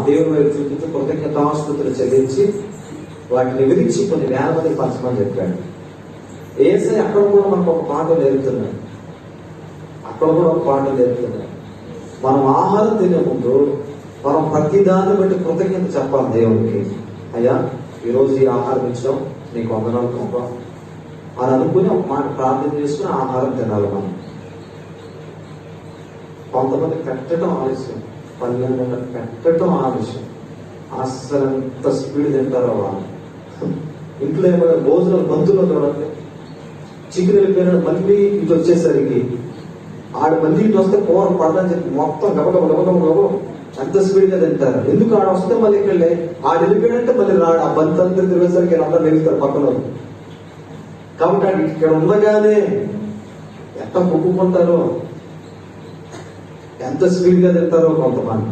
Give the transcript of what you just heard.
దేవుని వైపు చూపించి కృతజ్ఞతాస్తుతులు చెల్లించి వాటిని విరిచి కొన్ని వేల మంది పంచమని చెప్పాడు. ఏసై అక్కడ కూడా మనకు ఒక పాట నేర్పుతున్నాడు. అక్కడ కూడా ఒక పాట నేర్పుతున్నాడు. మనం ఆహారం తినే ముందు మనం ప్రతి దాన్ని బట్టి కృతజ్ఞత చెప్పాలి దేవునికి. అయ్యా, ఈరోజు ఈ ఆహారం ఇచ్చాం, నీకు వందనాలు పంపా అని అనుకుని ఒక మాట ప్రార్థన చేసుకుని ఆహారం తినాలి. మనం కొంతమంది పెట్టడం ఆలస్యం, 12 గంటలకు పెట్టడం ఆలస్యం, అస్సలు ఎంత స్పీడ్ తింటారో వాళ్ళు. ఇంట్లో ఏమైనా భోజనాలు బంధువులు చూడండి, చికెన్ వెళ్ళిపోయినాడు, మళ్ళీ ఇటు వచ్చేసరికి మళ్ళీ ఇటు వస్తే కూర పడదని చెప్పి మొత్తం గబగబ ఎంత స్పీడ్ గా తింటారు. ఎందుకు ఆడ వస్తే మళ్ళీ ఇక్కడ వెళ్ళిపోయాడంటే మళ్ళీ రాడు. ఆ బంత్ అంతా తిరిగేసరికి అందరూ నిలుస్తారు పక్కన. కాబట్టి ఇక్కడ ఉండగానే ఎంత మొక్కుకుంటారో, ఎంత స్పీడ్ గా తింటారో కొంతమంది.